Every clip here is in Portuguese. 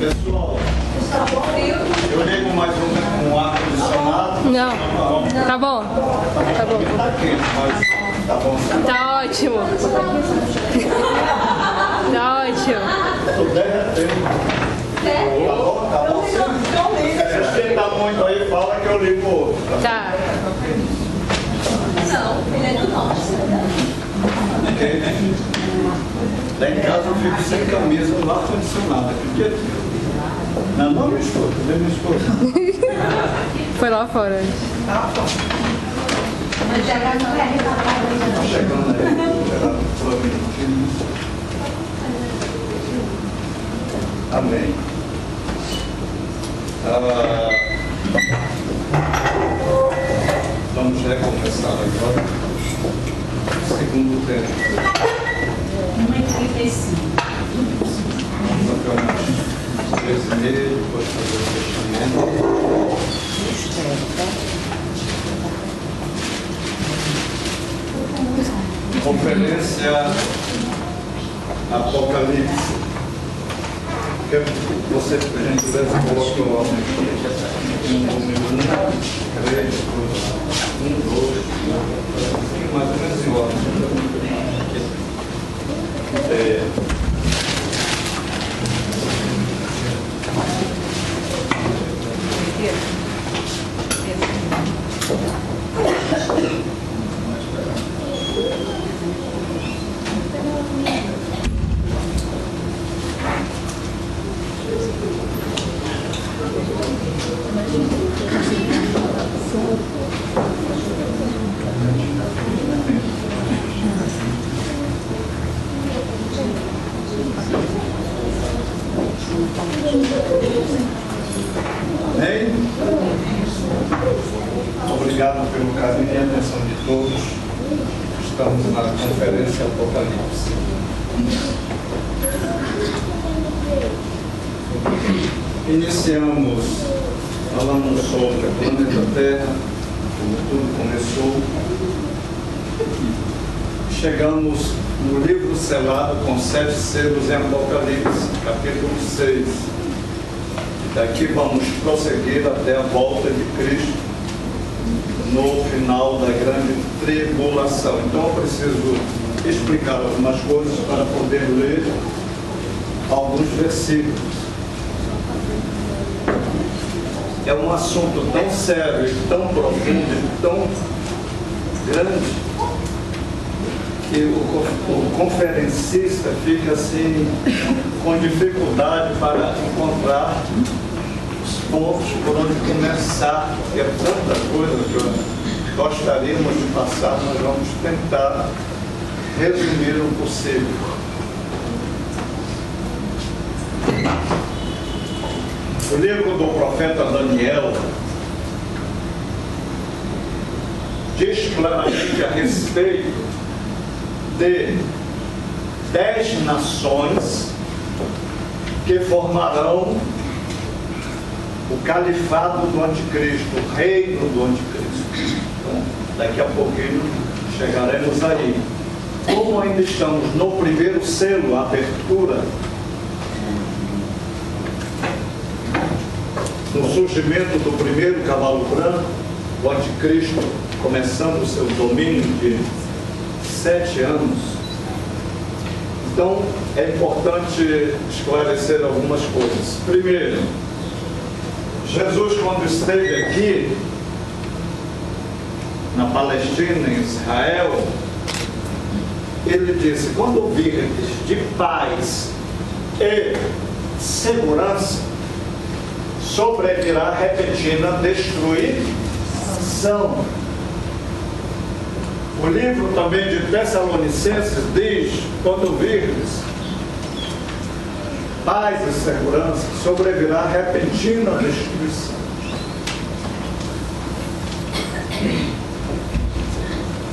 Pessoal, eu ligo mais um ar-condicionado. Não, tá bom. Tá bom. Tá quente, mas tá bom. Tá ótimo. Tá ótimo. Tô derretendo. Tá bom? Tá bom. Se esquentar muito aí, fala que eu ligo o outro. Tá. Não, ele é do norte. Lá em casa eu fico sem camisa no ar-condicionado. Porque... Não, minha esposa, minha esposa. Foi lá fora. Mas já vai não é. Tá chegando aí. Amém. Vamos recomeçar agora. Segundo tempo. 1h35. Vamos até umas 13h30, depois fazer o fechamento. Conferência Apocalipse. Você, por gentileza, coloca o áudio aqui. Número 1, 3, 2, mais ou menos em ordem. Amém? Obrigado pelo carinho e atenção de todos. Estamos na conferência Apocalipse. Iniciamos falando sobre o planeta Terra, como tudo começou. Chegamos no livro selado com 7 selos em Apocalipse, capítulo 6. Daqui vamos prosseguir até a volta de Cristo no final da grande tribulação. Então eu preciso explicar algumas coisas para poder ler alguns versículos. É um assunto tão sério, tão profundo, tão grande, que o conferencista fica assim com dificuldade para encontrar os pontos por onde começar, porque é tanta coisa que gostaríamos de passar, nós vamos tentar resumir o possível. O livro do profeta Daniel diz claramente a respeito de 10 nações que formarão o califado do anticristo, o reino do anticristo. Então, daqui a pouquinho chegaremos aí. Como ainda estamos no primeiro selo, a abertura, no surgimento do primeiro cavalo branco, o anticristo começando o seu domínio de 7 anos. Então, é importante esclarecer algumas coisas. Primeiro, Jesus, quando esteve aqui, na Palestina, em Israel, ele disse: quando ouvirem de paz e segurança, sobrevirá repentina destruição. O livro também de Tessalonicenses diz: quando virdes paz e segurança, sobrevirá repentina destruição.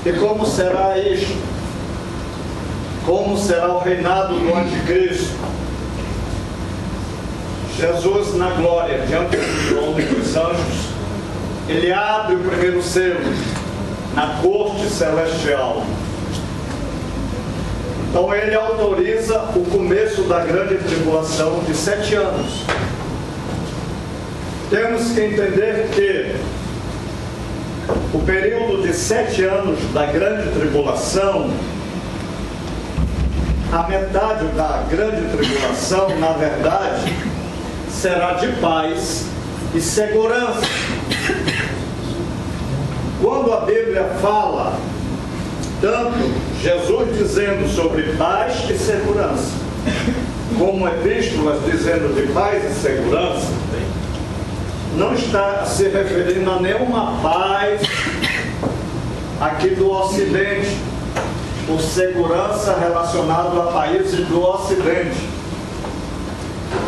E como será isto? Como será o reinado do anticristo? Jesus, na glória, diante do trono dos anjos, ele abre o primeiro selo na corte celestial. Então ele autoriza o começo da grande tribulação de 7 anos. Temos que entender que o período de 7 anos da grande tribulação, a metade da grande tribulação, na verdade, será de paz e segurança. Quando a Bíblia fala, tanto Jesus dizendo sobre paz e segurança, como epístolas dizendo de paz e segurança, não está se referindo a nenhuma paz aqui do Ocidente, por segurança relacionada a países do Ocidente.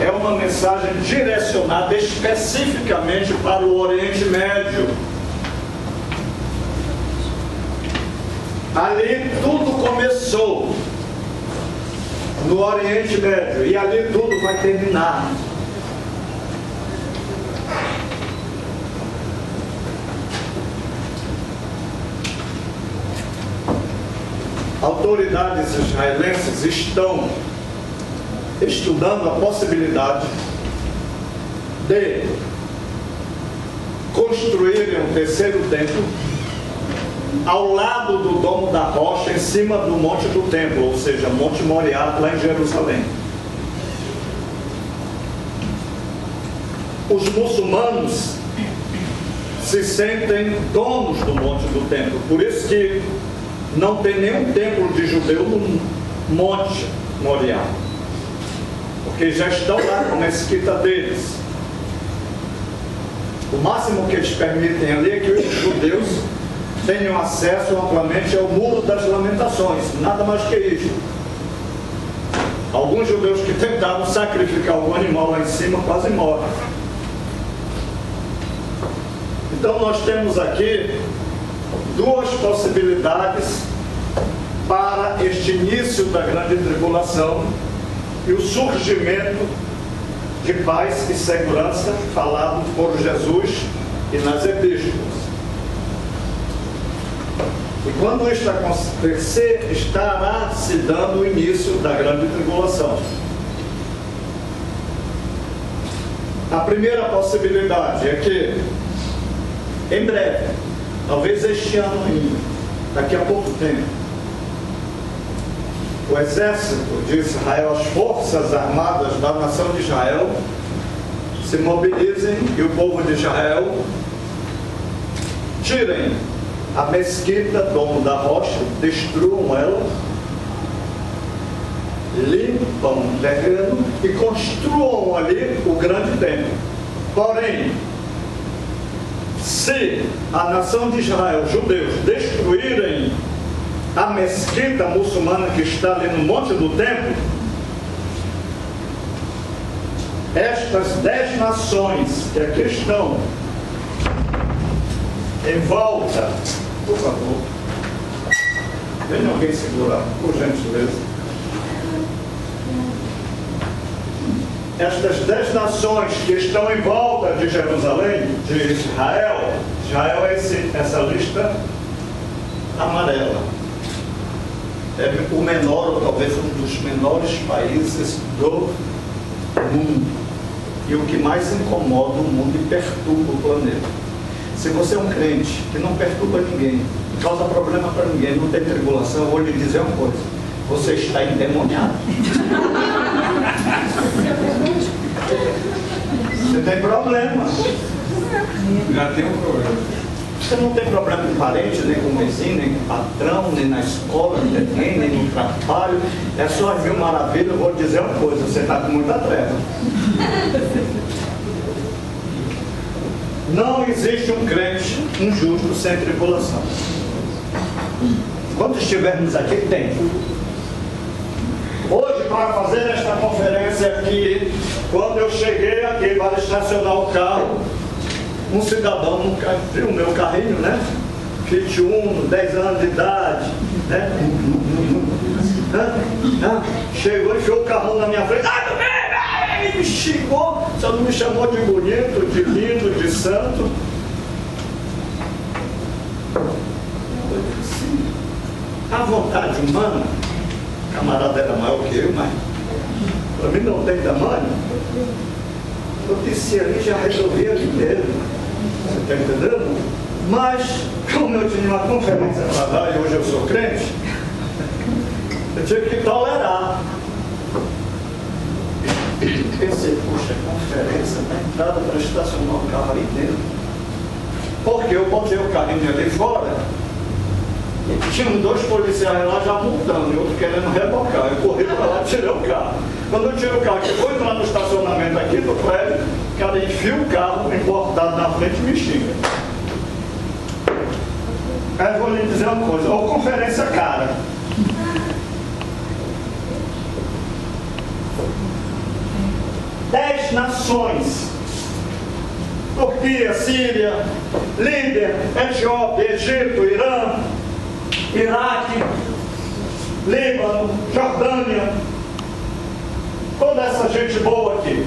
É uma mensagem direcionada especificamente para o Oriente Médio. Ali tudo começou, no Oriente Médio, e ali tudo vai terminar. Autoridades israelenses estão estudando a possibilidade de construírem um terceiro templo ao lado do Domo da Rocha, em cima do Monte do Templo, ou seja, Monte Moriá, lá em Jerusalém. Os muçulmanos se sentem donos do Monte do Templo, por isso que não tem nenhum templo de judeu no Monte Moriá, porque já estão lá com a mesquita deles. O máximo que eles permitem ali é que os judeus tenham acesso amplamente ao Muro das Lamentações, nada mais que isso. Alguns judeus que tentaram sacrificar algum animal lá em cima quase morrem. Então nós temos aqui duas possibilidades para este início da grande tribulação e o surgimento de paz e segurança falado por Jesus e nas epístolas. E quando isto acontecer, estará se dando o início da grande tribulação. A primeira possibilidade é que, em breve, talvez este ano ainda, daqui a pouco tempo, o exército de Israel, as forças armadas da nação de Israel, se mobilizem e o povo de Israel tirem a mesquita, Domo da Rocha, destruam ela, limpam o terreno e construam ali o grande templo. Porém, se a nação de Israel, os judeus, destruírem a mesquita muçulmana que está ali no Monte do Templo, estas 10 nações que aqui estão em volta, por favor, venha alguém segurar, por gentileza. Estas 10 nações que estão em volta de Jerusalém, de Israel, Israel é essa lista amarela. É o menor, ou talvez um dos menores países do mundo. E o que mais incomoda o mundo e perturba o planeta. Se você é um crente que não perturba ninguém, não causa problema para ninguém, não tem tribulação, eu vou lhe dizer uma coisa: você está endemoniado. Você tem problema. Já tem um problema. Você não tem problema com parente, nem com o vizinho, nem com o patrão, nem na escola, nem no trabalho. É só as mil maravilhas. Eu vou dizer uma coisa: você está com muita treva. Não existe um crente, um justo, sem tribulação. Quando estivermos aqui, tem. Hoje, para fazer esta conferência aqui, quando eu cheguei aqui para estacionar o carro, um cidadão viu o meu carrinho, né? Fiat Uno, 10 anos de idade, né? Chegou e enfiou o carrão na minha frente. Me xingou, só não me chamou de bonito, de lindo, de santo. A vontade humana, camarada era maior que eu, mas para mim não tem tamanho. Eu disse ali, já resolvi ali mesmo. Você está entendendo? Mas, como eu tinha uma conferência para dar e hoje eu sou crente, eu tive que tolerar. Pensei, puxa, conferência, na entrada para estacionar o carro ali dentro. Porque eu botei o carrinho ali fora e tinham 2 policiais lá já multando, e outro querendo rebocar. Eu corri para lá e tirei o carro. Quando eu tiro o carro, que vou entrar no estacionamento aqui do prédio, o cara enfia o carro importado na frente e me xinga. Aí eu vou lhe dizer uma coisa, ou conferência cara. Dez nações: Turquia, Síria, Líbia, Etiópia, Egito, Irã, Iraque, Líbano, Jordânia, toda essa gente boa aqui.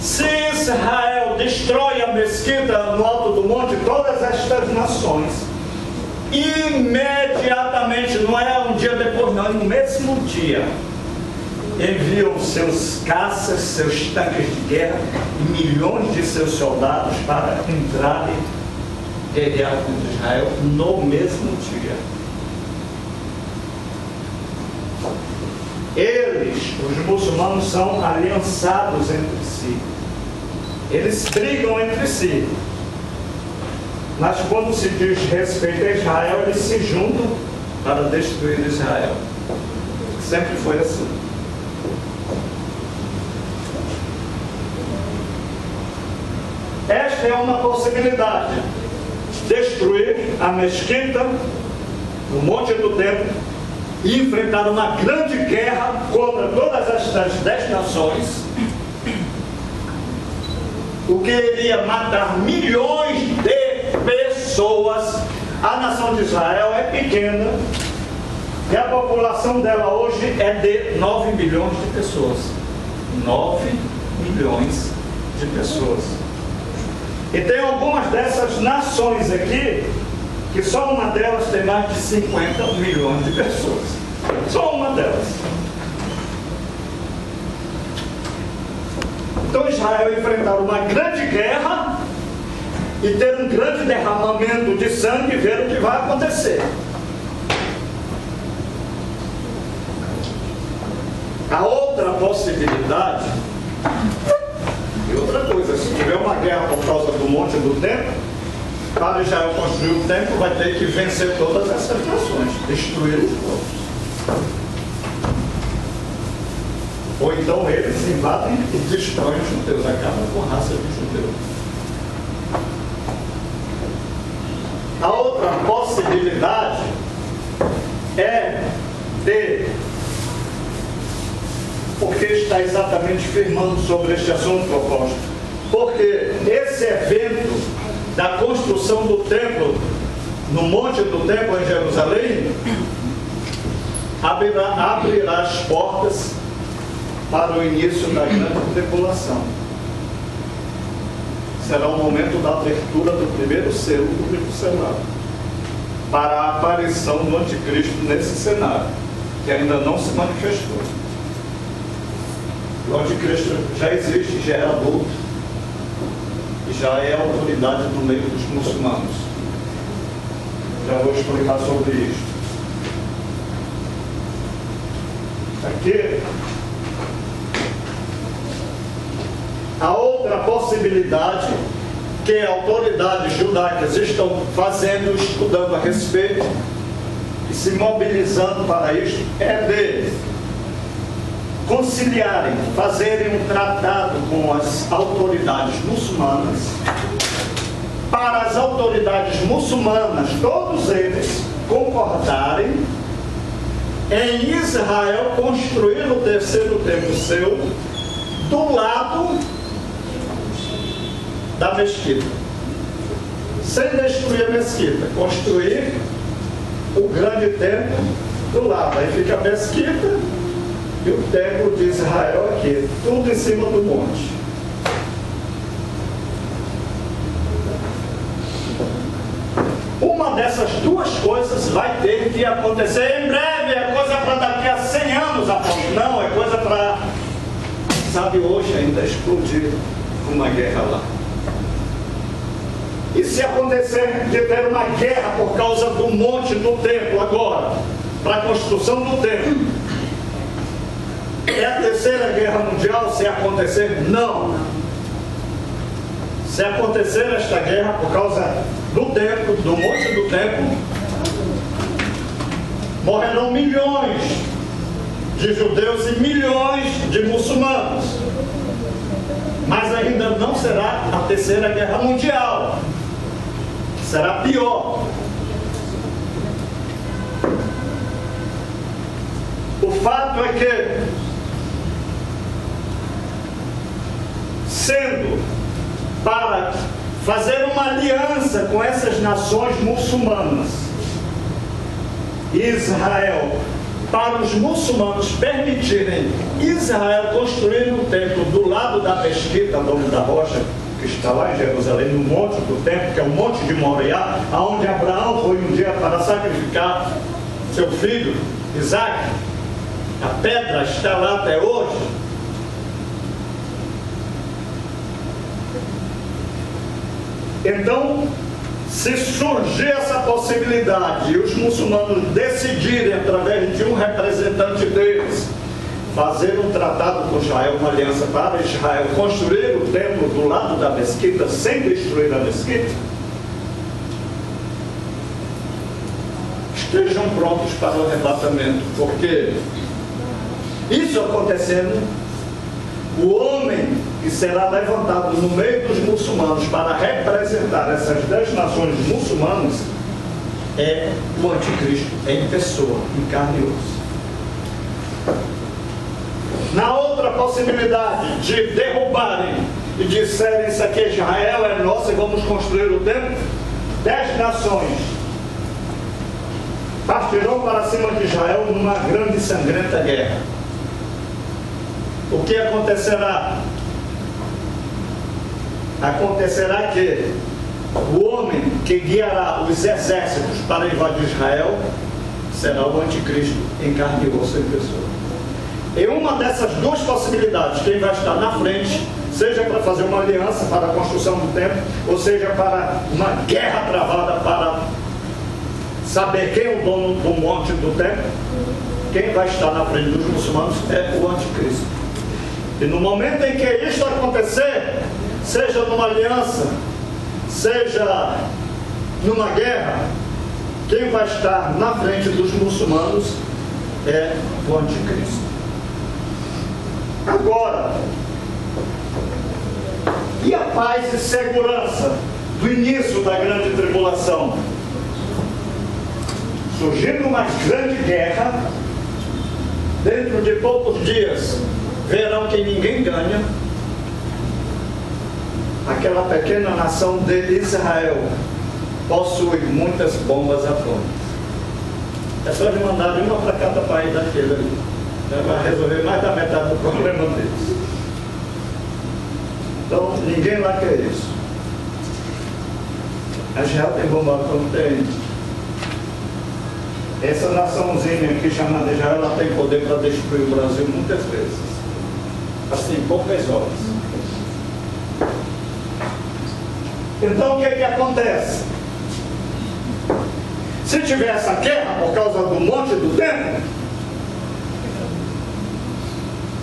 Se Israel destrói a mesquita no alto do monte, todas estas nações, imediatamente, não é um dia depois, não, é no mesmo dia, enviam seus caças, seus tanques de guerra e milhões de seus soldados para entrarem e guerrear contra Israel no mesmo dia. Eles, os muçulmanos, são aliançados entre si. Eles brigam entre si. Mas quando se diz respeito a Israel, eles se juntam para destruir Israel. Sempre foi assim. Esta é uma possibilidade. Destruir a mesquita no Monte do Templo e enfrentar uma grande guerra contra todas estas 10 nações, o que iria matar milhões de pessoas. A nação de Israel é pequena e a população dela hoje é de 9 milhões de pessoas. 9 milhões de pessoas. E tem algumas dessas nações aqui que só uma delas tem mais de 50 milhões de pessoas. Só uma delas. Então Israel enfrentar uma grande guerra e ter um grande derramamento de sangue e ver o que vai acontecer. A outra possibilidade, e outra coisa, se tiver uma guerra por causa do Monte do Templo, para Israel construir o templo, vai ter que vencer todas essas nações, destruir os povos. Ou então eles invadem e destroem os judeus, acabam com a raça de judeus. A outra possibilidade é de, porque está exatamente firmando sobre este assunto proposto, porque esse evento da construção do templo no Monte do Templo em Jerusalém abrirá as portas para o início da grande tribulação. Será o momento da abertura do primeiro selo do livro selado, para a aparição do anticristo nesse cenário, que ainda não se manifestou. O anticristo já existe, já é adulto, e já é autoridade no meio dos muçulmanos. Já vou explicar sobre isso. Aqui, a outra possibilidade que autoridades judaicas estão fazendo, estudando a respeito e se mobilizando para isso, é de conciliarem, fazerem um tratado com as autoridades muçulmanas, para as autoridades muçulmanas, todos eles, concordarem em Israel construir o terceiro templo seu do lado da mesquita, sem destruir a mesquita, construir o grande templo do lado. Aí fica a mesquita e o templo de Israel aqui, tudo em cima do monte. Uma dessas duas coisas vai ter que acontecer em breve. É coisa para daqui a 100 anos, apóstolo. Não, é coisa para, sabe, hoje ainda explodir uma guerra lá. E se acontecer de ter uma guerra por causa do monte do templo agora, para a construção do templo, é a terceira guerra mundial? Se acontecer, não. Se acontecer esta guerra por causa do templo, do monte do templo, morrerão milhões de judeus e milhões de muçulmanos. Mas ainda não será a terceira guerra mundial. Será pior. O fato é que, sendo para fazer uma aliança com essas nações muçulmanas, Israel, para os muçulmanos permitirem Israel construir um templo do lado da mesquita, nome da rocha, que está lá em Jerusalém, no monte do templo, que é o monte de Moriá, aonde Abraão foi um dia para sacrificar seu filho, Isaac. A pedra está lá até hoje. Então, se surgir essa possibilidade e os muçulmanos decidirem, através de um representante deles, fazer um tratado com Israel, uma aliança para Israel construir o templo do lado da mesquita sem destruir a mesquita, estejam prontos para o arrebatamento, porque isso acontecendo, o homem que será levantado no meio dos muçulmanos para representar essas 10 nações muçulmanas é o anticristo em pessoa, em carne e osso. Na outra possibilidade de derrubarem e disserem isso aqui, Israel é nossa e vamos construir o templo, 10 nações partirão para cima de Israel numa grande e sangrenta guerra. O que acontecerá? Acontecerá que o homem que guiará os exércitos para invadir Israel será o anticristo em carne e osso em pessoa. Em uma dessas duas possibilidades, quem vai estar na frente, seja para fazer uma aliança para a construção do templo, ou seja para uma guerra travada para saber quem é o dono do monte do templo, quem vai estar na frente dos muçulmanos é o anticristo. E no momento em que isto acontecer, seja numa aliança, seja numa guerra, quem vai estar na frente dos muçulmanos é o anticristo. Agora, e a paz e segurança do início da grande tribulação? Surgindo uma grande guerra, dentro de poucos dias, verão que ninguém ganha. Aquela pequena nação de Israel possui muitas bombas atômicas. É só de mandar uma para cada país daquele ali. Vai resolver mais da metade do problema deles. Então, ninguém lá quer isso. A Israel tem bomba atômica? Tem. Essa naçãozinha aqui chamada Israel, ela tem poder para destruir o Brasil muitas vezes. Assim, em poucas horas. Então, o que é que acontece? Se tiver essa guerra por causa do monte do templo,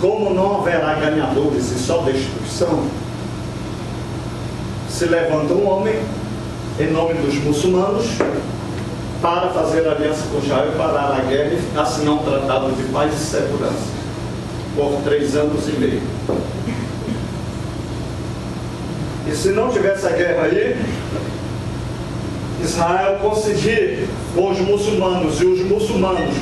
como não haverá ganhadores e só destruição, se levanta um homem em nome dos muçulmanos para fazer aliança com Israel, parar a guerra e assinar um tratado de paz e segurança por 3 anos e meio. E se não tiver essa guerra aí, Israel conseguir com os muçulmanos e os muçulmanos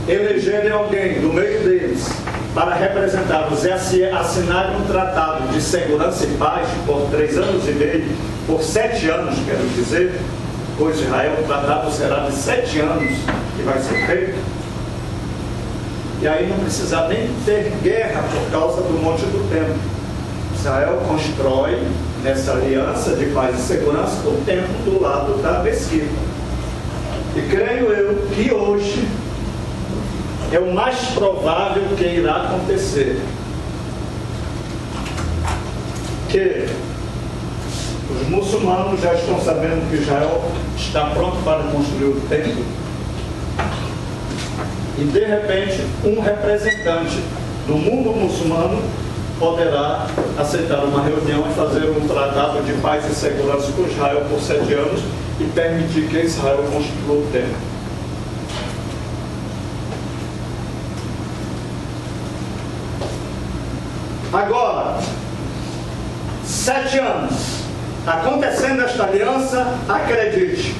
elegerem alguém do meio deles para representá-los e assinarem um tratado de segurança e paz por 3 anos e meio, por 7 anos, quero dizer, com Israel, o tratado será de 7 anos que vai ser feito. E aí não precisar nem ter guerra por causa do monte do templo. Israel constrói nessa aliança de paz e segurança o templo do lado da mesquita. E creio eu que hoje é o mais provável que irá acontecer. Que os muçulmanos já estão sabendo que Israel está pronto para construir o templo. E de repente, um representante do mundo muçulmano poderá aceitar uma reunião e fazer um tratado de paz e segurança com Israel por 7 anos e permitir que Israel construa o templo. Agora, 7 anos, acontecendo esta aliança, acredite,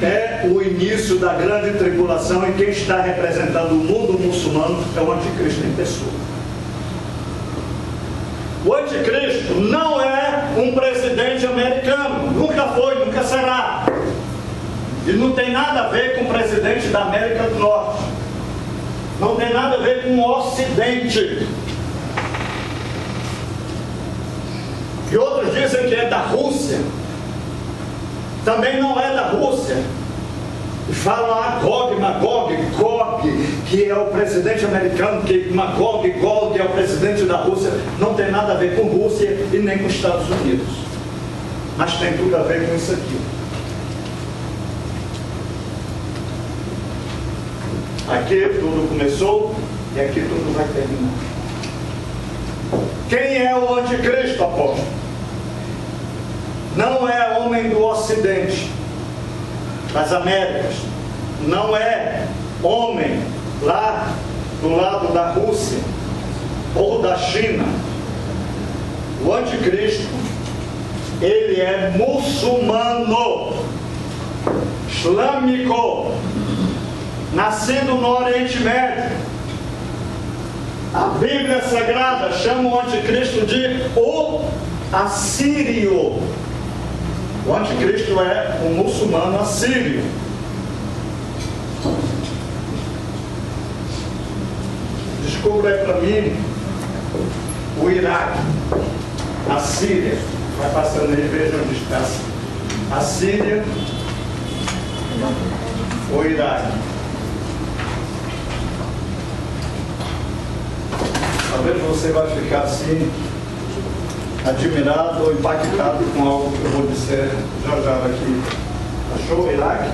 é o início da grande tribulação e quem está representando o mundo muçulmano é o anticristo em pessoa. O anticristo não é um presidente americano, nunca foi, nunca será. E não tem nada a ver com o presidente da América do Norte. Não tem nada a ver com o Ocidente. E outros dizem que é da Rússia. Também não é da Rússia. E falam Magog, que é o presidente americano, que Magog é o presidente da Rússia. Não tem nada a ver com Rússia e nem com Estados Unidos. Mas tem tudo a ver com isso aqui. Aqui tudo começou e aqui tudo vai terminar. Quem é o anticristo, apóstolo? Não é homem do Ocidente, das Américas. Não é homem lá do lado da Rússia ou da China. O anticristo, ele é muçulmano, islâmico, nascido no Oriente Médio. A Bíblia Sagrada chama o anticristo de o assírio. O anticristo é um muçulmano assírio. Descubra aí para mim o Iraque, a Síria. Vai passando aí, veja onde está. A Síria, o Iraque. Talvez você vai ficar assim, admirado ou impactado com algo que eu vou dizer já aqui. Achou o Iraque?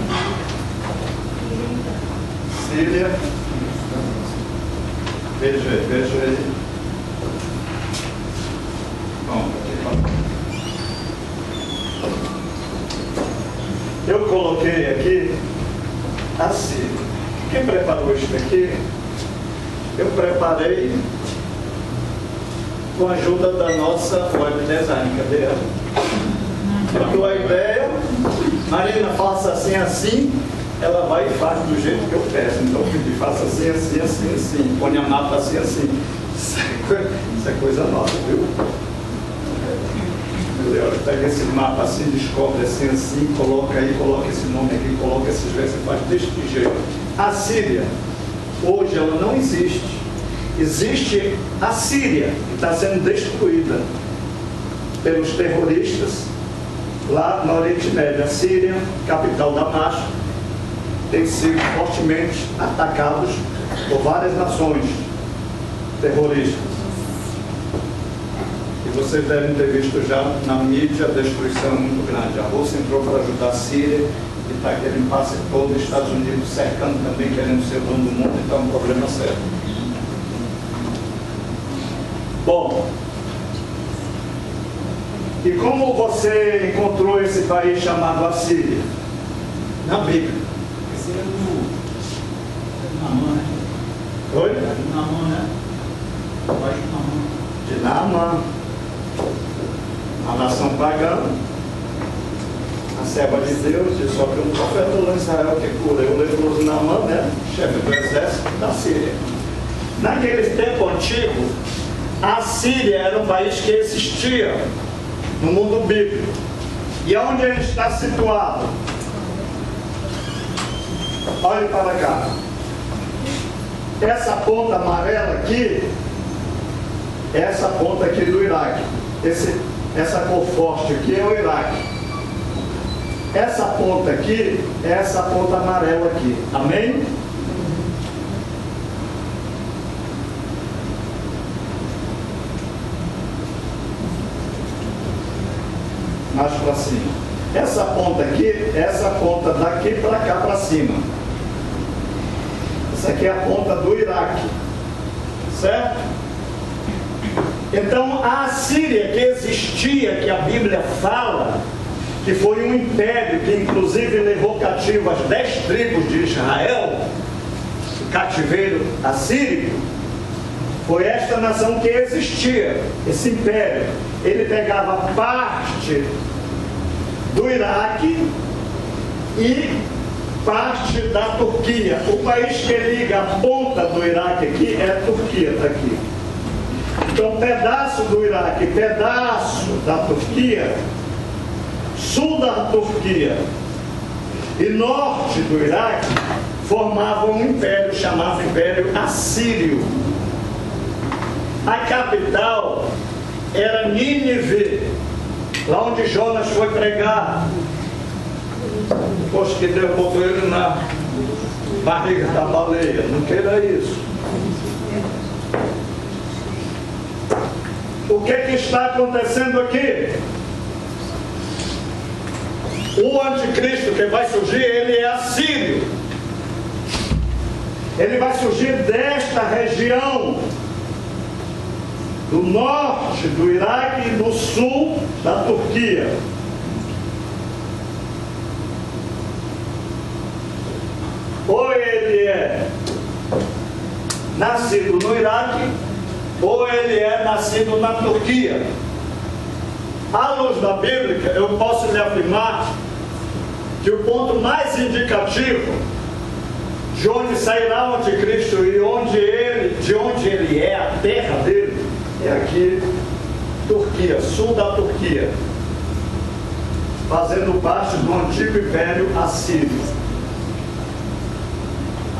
Síria. Veja aí. Bom, eu coloquei aqui a Síria. Quem preparou isso aqui? Eu preparei com a ajuda da nossa web design. Cadê ela? Eu dou a ideia, Marina, faça assim, ela vai e faz do jeito que eu peço. Então eu pedi, faça assim, põe a mapa assim. Isso é coisa nova, viu? Pega esse mapa assim, descobre assim, coloca aí, coloca esse nome aqui, coloca esses versos, faz deste jeito. A Síria, hoje ela não existe. Existe a Síria, que está sendo destruída pelos terroristas lá no Oriente Médio. A Síria, capital Damasco, tem sido fortemente atacados por várias nações terroristas. E vocês devem ter visto já na mídia a destruição muito grande. A Rússia entrou para ajudar a Síria e está aquele impasse todo, os Estados Unidos cercando também, querendo ser o dono do mundo, então é um problema sério. Bom, e como você encontrou esse país chamado Assíria? Na Bíblia. Esse é do Naamã, né? Oi? É do Naamã, né? O país do Naamã. De Naamã, a nação pagã, a serva de Deus, e só que um profeta lá em Israel que cura. Eu leproso Naamã, né? Chefe do exército da Síria. Naquele tempo antigo, a Síria era um país que existia no mundo bíblico. E onde ele está situado? Olhe para cá. Essa ponta amarela aqui, essa ponta aqui do Iraque. Essa cor forte aqui é o Iraque. essa ponta aqui é essa ponta amarela aqui. Amém? Mais para cima. Essa ponta aqui, essa ponta daqui para cá para cima. Essa aqui é a ponta do Iraque. Certo? Então a Assíria que existia, que a Bíblia fala, que foi um império que inclusive levou cativo as 10 tribos de Israel, o cativeiro assírio, foi esta nação que existia, esse império. Ele pegava parte do Iraque e parte da Turquia. O país que liga a ponta do Iraque aqui é a Turquia, está aqui. Então, pedaço do Iraque, pedaço da Turquia, sul da Turquia e norte do Iraque formavam um império chamado Império Assírio. A capital era Nínive, lá onde Jonas foi pregar. Poxa, que Deus botou ele na barriga da baleia. Não queira isso. O que está acontecendo aqui? O anticristo que vai surgir, ele é assírio. Ele vai surgir desta região do norte do Iraque e do sul da Turquia. Ou ele é nascido no Iraque, ou ele é nascido na Turquia. À luz da Bíblia, eu posso lhe afirmar que o ponto mais indicativo de onde sairá o anticristo e de onde ele é, a terra dele, é aqui, Turquia, sul da Turquia, fazendo parte do antigo império assírio.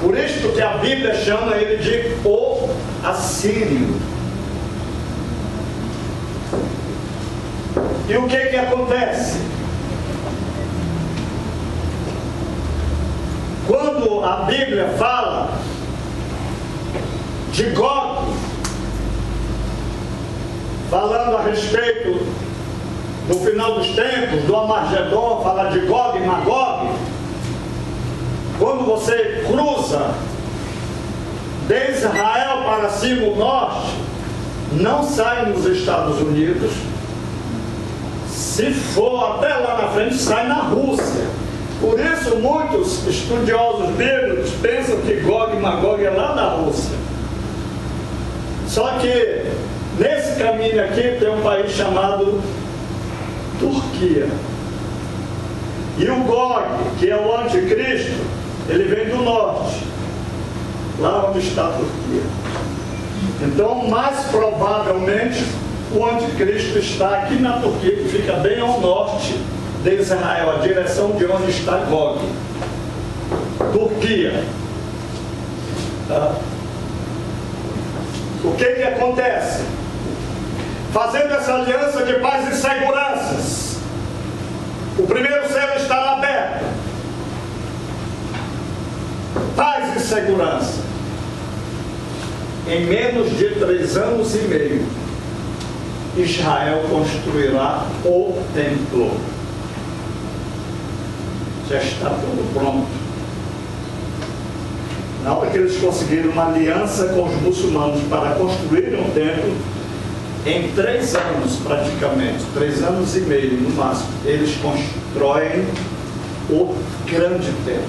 Por isso que a Bíblia chama ele de o assírio. E o que acontece? Quando a Bíblia fala de Gog, falando a respeito do final dos tempos, do Armagedon, fala de Gog e Magog, quando você cruza de Israel para cima o norte, não sai nos Estados Unidos. Se for até lá na frente, sai na Rússia. Por isso muitos estudiosos bíblicos pensam que Gog e Magog é lá da Rússia. Só que nesse caminho aqui tem um país chamado Turquia. E o Gog, que é o anticristo, ele vem do norte, lá onde está a Turquia. Então, mais provavelmente, o anticristo está aqui na Turquia, que fica bem ao norte de Israel, a direção de onde está Gog. Turquia. Tá? O que acontece? Fazendo essa aliança de paz e seguranças, o primeiro céu estará aberto. Paz e segurança. Em menos de 3 anos e meio, Israel construirá o templo. Já está tudo pronto. Na hora que eles conseguiram uma aliança com os muçulmanos para construir um templo, em 3 anos praticamente, 3 anos e meio no máximo, eles constroem o grande templo,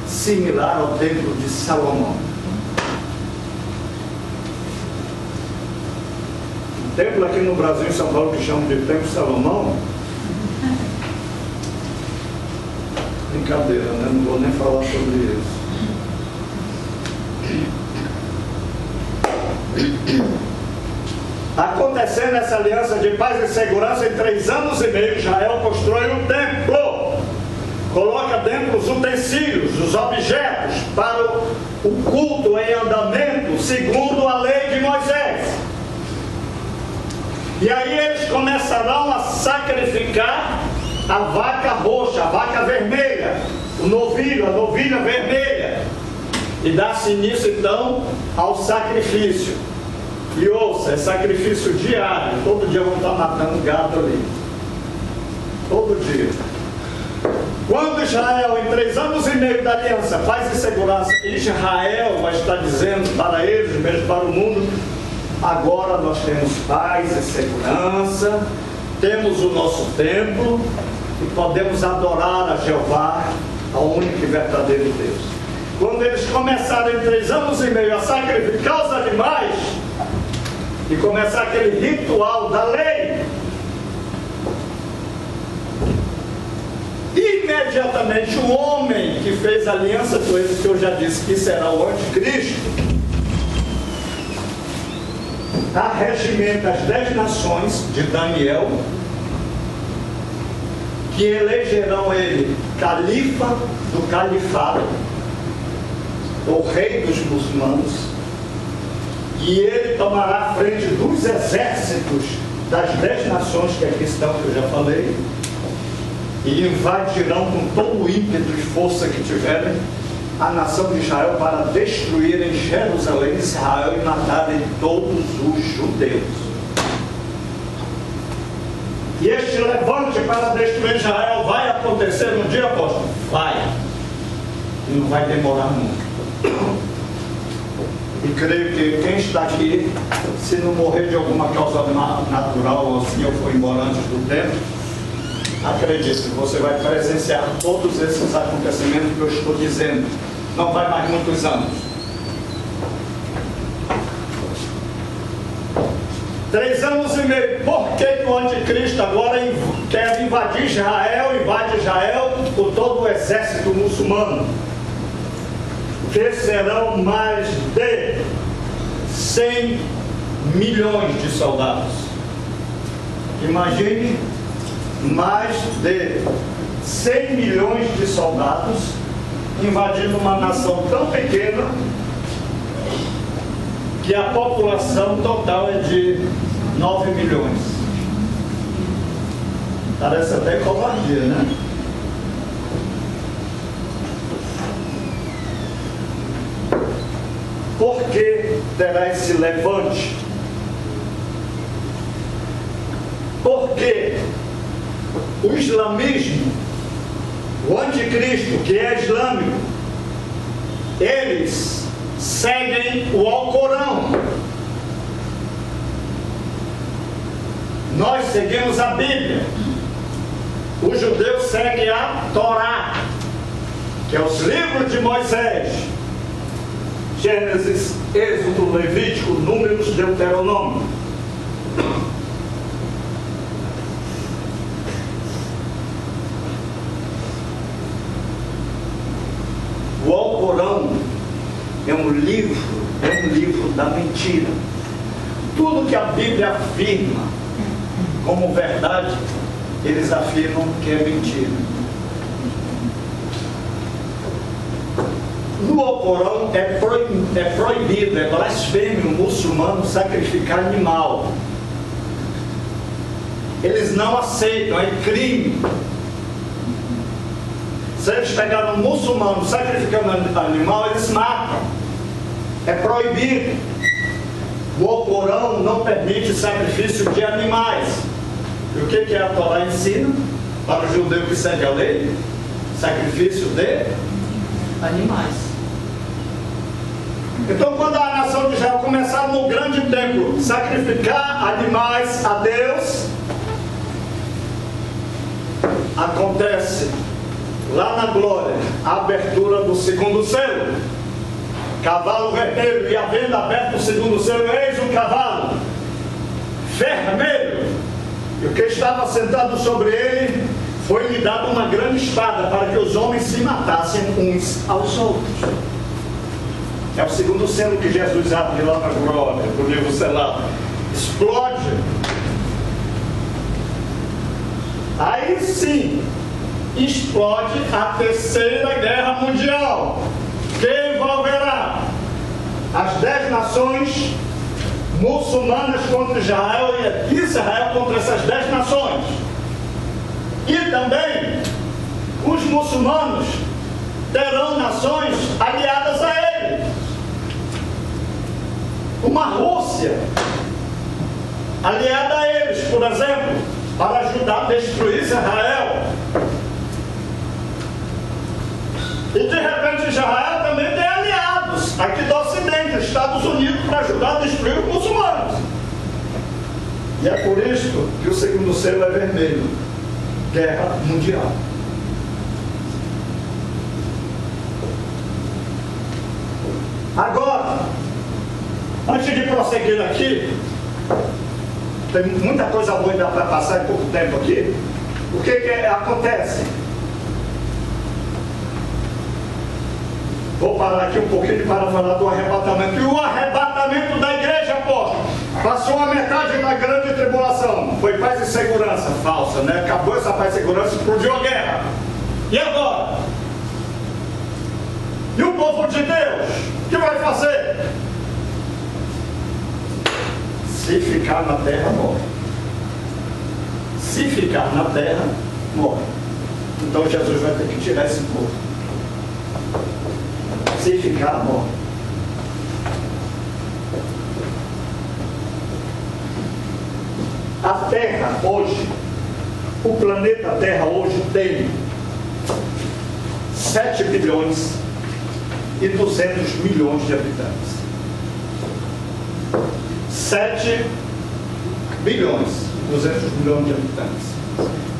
similar ao templo de Salomão. Um templo aqui no Brasil, em São Paulo, que chamam de Templo de Salomão. Brincadeira, né? Não vou nem falar sobre isso. Acontecendo essa aliança de paz e segurança, em 3 anos e meio, Israel constrói um templo. Coloca dentro os utensílios, os objetos para o culto em andamento, segundo a lei de Moisés. E aí eles começarão a sacrificar a vaca roxa, a vaca vermelha, o novilho, a novilha vermelha. E dá-se início então ao sacrifício. E ouça, é sacrifício diário. Todo dia vão estar matando gado ali. Todo dia. Quando Israel, em 3 anos e meio da aliança, paz e segurança, Israel vai estar dizendo para eles, mesmo para o mundo: agora nós temos paz e segurança, temos o nosso templo e podemos adorar a Jeová, ao único e verdadeiro Deus. Quando eles começarem em 3 anos e meio a sacrificar os animais e começar aquele ritual da lei, imediatamente o homem que fez aliança com eles, que eu já disse que será o anticristo, arregimenta as 10 nações de Daniel, que elegerão ele califa do califado, o rei dos muçulmanos, e ele tomará a frente dos exércitos das 10 nações que aqui estão, que eu já falei, e invadirão com todo o ímpeto e força que tiverem a nação de Israel para destruírem Jerusalém e Israel e matarem todos os judeus. E este levante para destruir Israel vai acontecer no dia apóstolo? Vai. E não vai demorar muito. E creio que quem está aqui, se não morrer de alguma causa natural ou assim, ou for embora antes do tempo, acredite, você vai presenciar todos esses acontecimentos que eu estou dizendo. Não vai mais muitos anos. 3 anos e meio. Por que o anticristo agora quer invadir Israel, invade Israel com todo o exército muçulmano? Que serão mais de 100 milhões de soldados. Imagine, mais de 100 milhões de soldados invadindo uma nação tão pequena que a população total é de 9 milhões. Parece até covardia, né? Por que terá esse levante? Porque o islamismo, o anticristo, que é islâmico, eles seguem o Alcorão. Nós seguimos a Bíblia. Os judeus seguem a Torá, que é os livros de Moisés: Gênesis, Êxodo, Levítico, Números, Deuteronômio. O Alcorão é um livro da mentira. Tudo que a Bíblia afirma como verdade, eles afirmam que é mentira. No Alcorão é proibido, é blasfêmio muçulmano sacrificar animal. Eles não aceitam, é crime. Se eles pegaram um muçulmano sacrificando animal, eles matam. É proibido. O Alcorão não permite sacrifício de animais. E o que a Torá ensina para o judeu que segue a lei? Sacrifício de animais. Então, quando a nação de Israel começar no grande templo sacrificar animais a Deus, acontece lá na glória a abertura do segundo selo. Cavalo vermelho, e havendo aberto o segundo selo, eis um cavalo vermelho, e o que estava sentado sobre ele foi-lhe dado uma grande espada, para que os homens se matassem uns aos outros. É o segundo selo que Jesus abre lá na glória, do livro selado. Explode. Aí sim explode a Terceira Guerra Mundial, que envolverá as 10 nações muçulmanas contra Israel e Israel contra essas 10 nações. E também os muçulmanos terão nações aliadas a ele. Uma Rússia aliada a eles, por exemplo, para ajudar a destruir Israel. E de repente Israel também tem aliados aqui do Ocidente, Estados Unidos, para ajudar a destruir os muçulmanos. E é por isso que o segundo selo é vermelho. Guerra mundial. Agora, antes de prosseguir aqui, tem muita coisa boa ainda para passar em pouco tempo aqui. O que acontece? Vou parar aqui um pouquinho para falar do arrebatamento. E o arrebatamento da igreja, apóstolo, passou a metade da grande tribulação. Foi paz e segurança. Falsa, né? Acabou essa paz e segurança, explodiu a guerra. E agora? E o povo de Deus? O que vai fazer? Se ficar na terra, morre. Se ficar na terra, morre. Então Jesus vai ter que tirar esse povo. Se ficar, morre. A Terra hoje, o planeta Terra hoje tem 7 bilhões e 200 milhões de habitantes. 7 bilhões e 200 milhões de habitantes.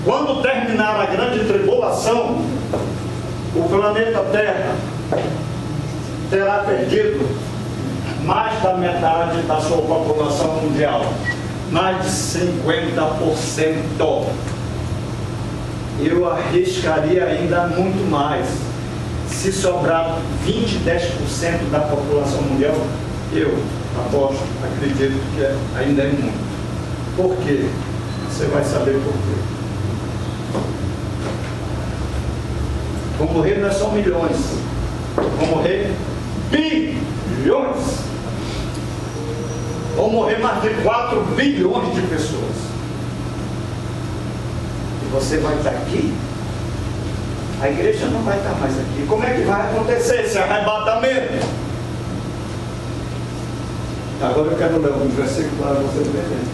Quando terminar a grande tribulação, o planeta Terra terá perdido mais da metade da sua população mundial. Mais de 50%. Eu arriscaria ainda muito mais. Se sobrar 20, 10% da população mundial, eu aposto, acredito que ainda é muito. Por quê? Você vai saber por quê. Vão morrer não é só milhões, vão morrer bilhões. Vão morrer mais de 4 bilhões de pessoas. E você vai estar aqui? A igreja não vai estar mais aqui. Como é que vai acontecer esse arrebatamento? Agora eu quero ler um versículo para você entender.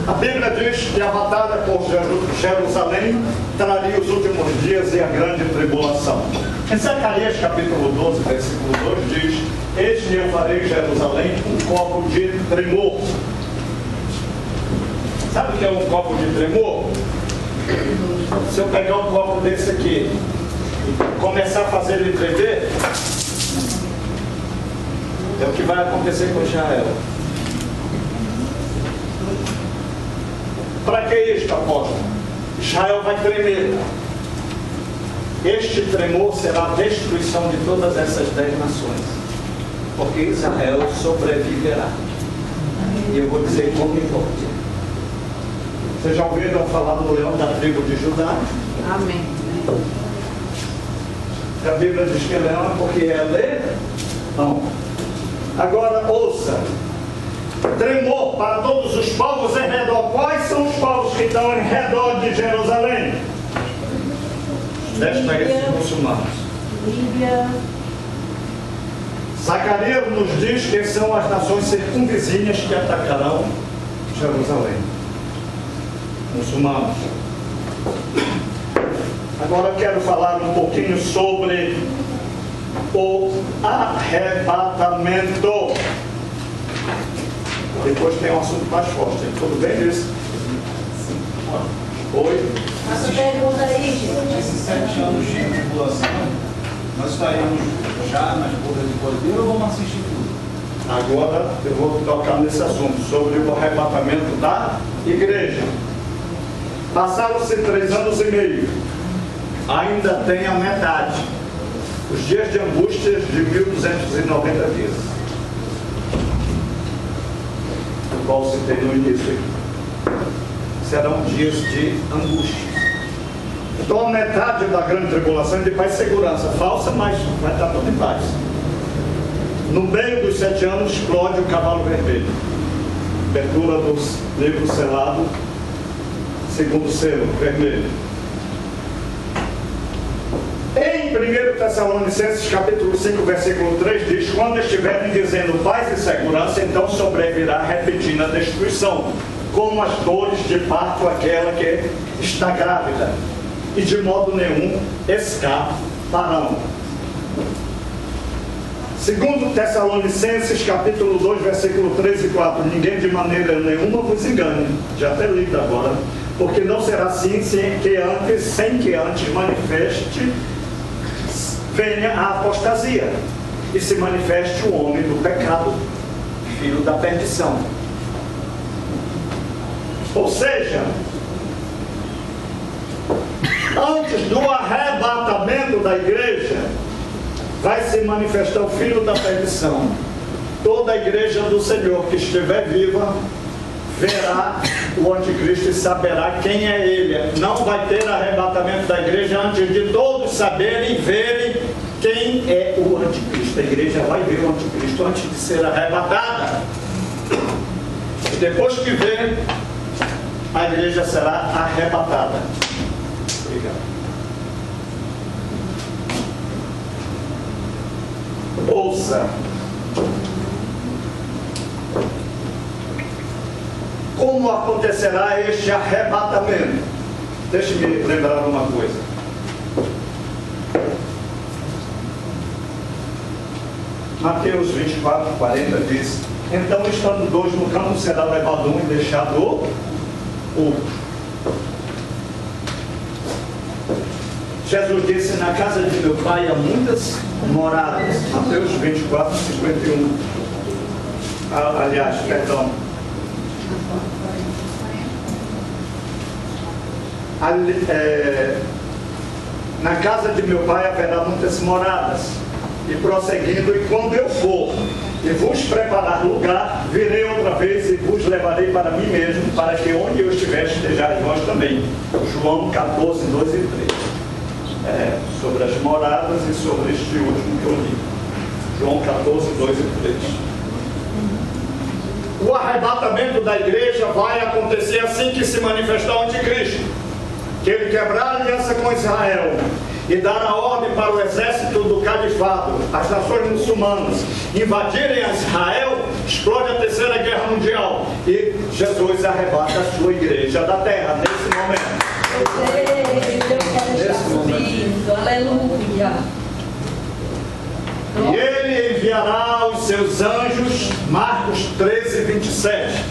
A Bíblia diz que a batalha por Jerusalém traria os últimos dias e a grande tribulação. Em Zacarias capítulo 12, versículo 2 diz: Este eu farei Jerusalém um copo de tremor. Sabe o que é um copo de tremor? Se eu pegar um copo desse aqui e começar a fazer ele tremer, é o que vai acontecer com Israel. Para que isto, apóstolo? Israel vai tremer. Este tremor será a destruição de todas essas 10 nações. Porque Israel sobreviverá. E eu vou dizer como e por quê. Vocês já ouviram falar do leão da tribo de Judá? Amém. A Bíblia diz que leão é porque é leão. Agora ouça. Tremor para todos os povos em redor. Quais são os povos que estão em redor de Jerusalém? Desta esses muçulmanos. Líbia. Zacarias nos diz que são as nações circunvizinhas que atacarão Jerusalém. Muçulmanos. Agora eu quero falar um pouquinho sobre o arrebatamento. Depois tem um assunto mais forte. Tudo bem isso? Oi? Essa pergunta aí, gente. Esses 7 anos de tribulação, nós estaremos já nas bodas de cordeiro ou vamos assistir tudo? Agora eu vou tocar nesse assunto, sobre o arrebatamento da igreja. Passaram-se 3 anos e meio. Ainda tem a metade. Os dias de angústias de 1290 dias. O qual citei no início. Serão dias de angústia. Então a metade da grande tribulação é de paz e segurança. Falsa, mas vai estar tudo em paz. No meio dos 7 anos, explode o cavalo vermelho. Abertura do livro selado, segundo selo, vermelho. Em 1 Tessalonicenses, capítulo 5, versículo 3, diz: quando estiverem dizendo paz e segurança, então sobrevirá repentina destruição, como as dores de parto aquela que está grávida, e de modo nenhum escaparão. Segundo Tessalonicenses, capítulo 2, versículo 3 e 4, ninguém de maneira nenhuma vos engane, já até lido agora, porque não será assim sem que antes manifeste, venha a apostasia, e se manifeste o homem do pecado, filho da perdição. Ou seja, antes do arrebatamento da igreja, vai se manifestar o filho da perdição. Toda a igreja do Senhor que estiver viva verá o anticristo e saberá quem é ele. Não vai ter arrebatamento da igreja antes de todos saberem e verem quem é o anticristo. A igreja vai ver o anticristo antes de ser arrebatada. E depois que ver, a igreja será arrebatada. Obrigado. Ouça. Como acontecerá este arrebatamento? Deixe-me lembrar uma coisa. Mateus 24, 40 diz: então, estando dois no campo, será levado um e deixado o outro. Jesus disse: na casa de meu pai há muitas moradas. Mateus 24, 51. Aliás, perdão. Na casa de meu pai haverá muitas moradas. E prosseguindo: e quando eu for e vos preparar lugar, virei outra vez e vos levarei para mim mesmo, para que onde eu estiver estejais vós também. João 14, 2 e 3. Sobre as moradas e sobre este último que eu li. João 14, 2 e 3. O arrebatamento da igreja vai acontecer assim que se manifestar o anticristo, que ele quebrar a aliança com Israel e dar a ordem para o exército do califado, as nações muçulmanas, invadirem Israel, explode a terceira guerra mundial e Jesus arrebata a sua igreja da terra nesse momento. Aleluia. E ele enviará os seus anjos, Marcos 13, 27,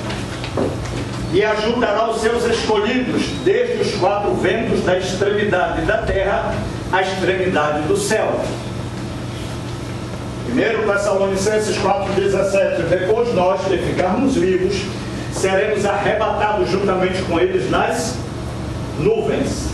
e ajuntará os seus escolhidos desde os 4 ventos da extremidade da terra à extremidade do céu. 1 Tessalonicenses 4, 17, depois nós, de ficarmos vivos, seremos arrebatados juntamente com eles nas nuvens.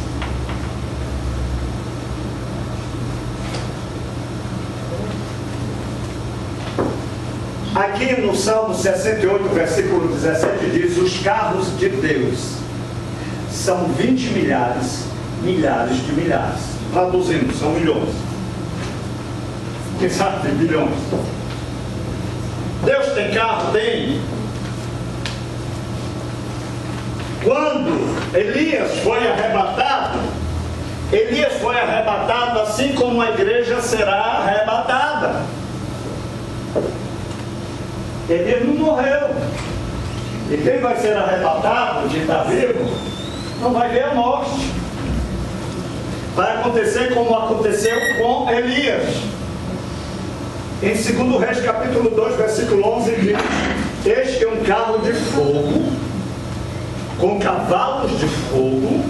Aqui no Salmo 68, versículo 17, diz: os carros de Deus são 20 milhares, milhares de milhares. Traduzindo, são milhões. Quem sabe bilhões. Deus tem carro? Tem. Quando Elias foi arrebatado assim como a igreja será arrebatada. Ele não morreu. E quem vai ser arrebatado, que está vivo, não vai ver a morte. Vai acontecer como aconteceu com Elias. Em 2 Reis, capítulo 2, versículo 11, diz: eis que um carro de fogo, com cavalos de fogo,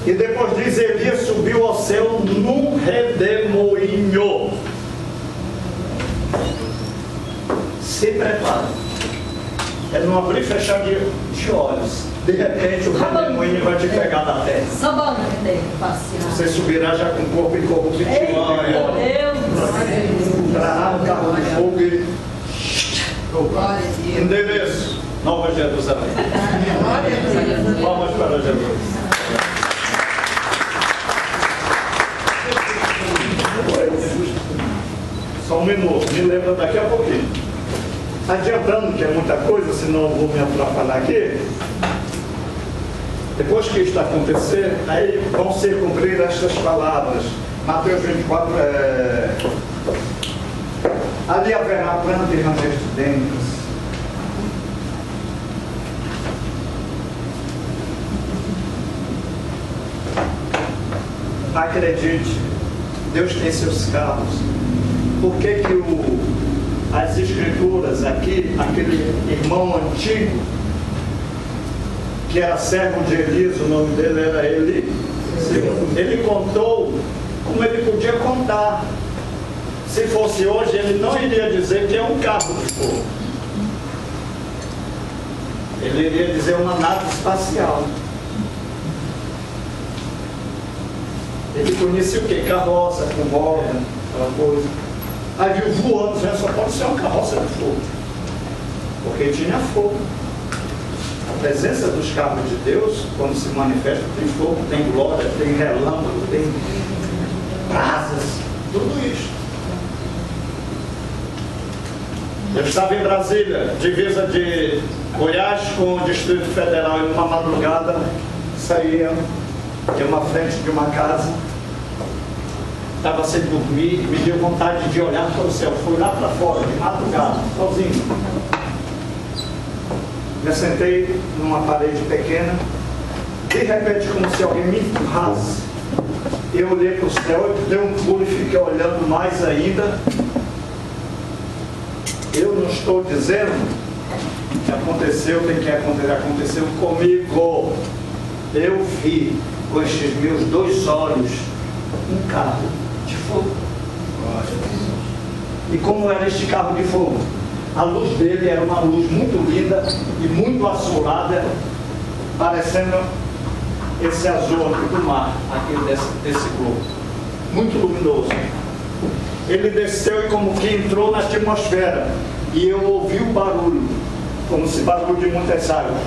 e depois diz: Elias subiu ao céu num redemoinho. Se prepara. É não abrir e fechar de olhos. De repente o redemoinho vai te pegar na terra. Você subirá já com o corpo incorruptível. Entrará no carro de fogo e... endereço: Nova Jerusalém. Vamos para Jesus. Só um minuto. Adiantando, que é muita coisa, senão eu vou me atrapalhar aqui. Depois que isto acontecer, aí vão se cumprir estas palavras. Mateus 24, ali haverá pranto e ranger de dentes. Acredite, Deus tem seus carros. Por que as escrituras aqui, aquele irmão antigo, que era servo de Elias, o nome dele era Eli, ele contou como ele podia contar. Se fosse hoje, ele não iria dizer que é um carro de fogo. Ele iria dizer uma nave espacial. Ele conhecia o que? Carroça, com roda, aquela coisa. Aí viu voando, só pode ser uma carroça de fogo. Porque tinha fogo. A presença dos carros de Deus, quando se manifesta, tem fogo, tem glória, tem relâmpago, tem brasas, tudo isso. Eu estava em Brasília, divisa de Goiás com o Distrito Federal, e numa madrugada saía de uma frente de uma casa, estava sem dormir, me deu vontade de olhar para o céu, fui lá para fora, de madrugada, sozinho. Me sentei numa parede pequena, de repente, como se alguém me empurrasse, eu olhei para o céu, dei um pulo e fiquei olhando mais ainda. Eu não estou dizendo que aconteceu, tem que acontecer, aconteceu comigo. Eu vi com estes meus 2 olhos um carro de fogo. E como era este carro de fogo? A luz dele era uma luz muito linda e muito azulada, parecendo esse azul aqui do mar, aqui desse globo. Muito luminoso. Ele desceu e como que entrou na atmosfera. E eu ouvi o barulho, como se barulho de muitas águas.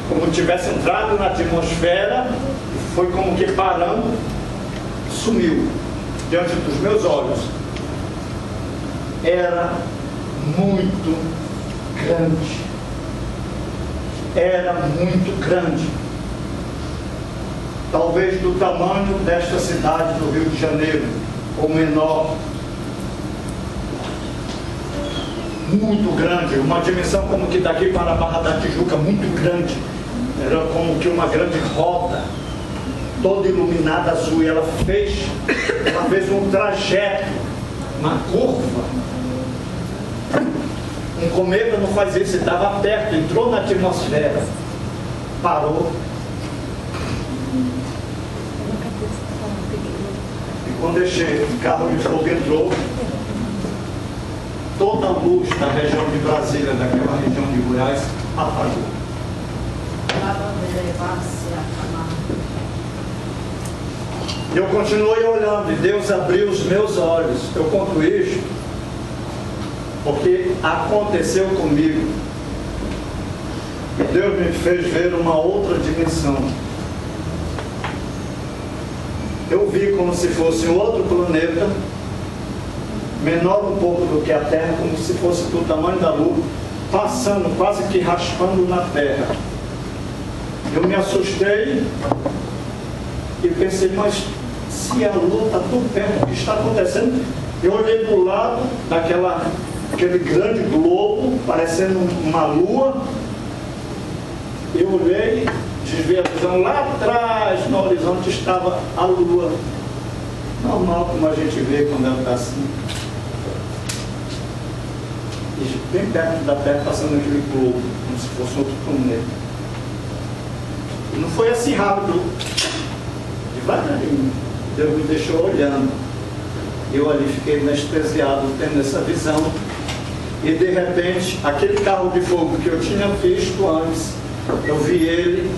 Como tivesse entrado na atmosfera, foi como que parando, sumiu diante dos meus olhos. Era muito grande. Era muito grande. Talvez do tamanho desta cidade do Rio de Janeiro, ou menor. Muito grande, uma dimensão como que daqui para a Barra da Tijuca, muito grande. Era como que uma grande roda, toda iluminada azul, e ela fez um trajeto, uma curva. Um cometa não faz isso, ele estava perto, entrou na atmosfera, parou. E quando o carro de fogo entrou, toda a luz da região de Brasília, daquela região de Goiás, apagou. Eu continuei olhando e Deus abriu os meus olhos. Eu conto isso porque aconteceu comigo. E Deus me fez ver uma outra dimensão. Eu vi como se fosse um outro planeta, menor um pouco do que a Terra, como se fosse do tamanho da Lua, passando, quase que raspando na Terra. Eu me assustei e pensei, mas se a Lua está tão perto, o que está acontecendo? Eu olhei do lado daquele grande globo, parecendo uma lua. Eu olhei, desviei a visão, lá atrás, no horizonte, estava a lua. Normal, como a gente vê quando ela está assim. E bem perto da Terra, passando aquele globo, como se fosse outro planeta. E não foi assim rápido, devagarinho. Deus me deixou olhando. Eu ali fiquei anestesiado, tendo essa visão. E de repente, aquele carro de fogo que eu tinha visto antes, eu vi ele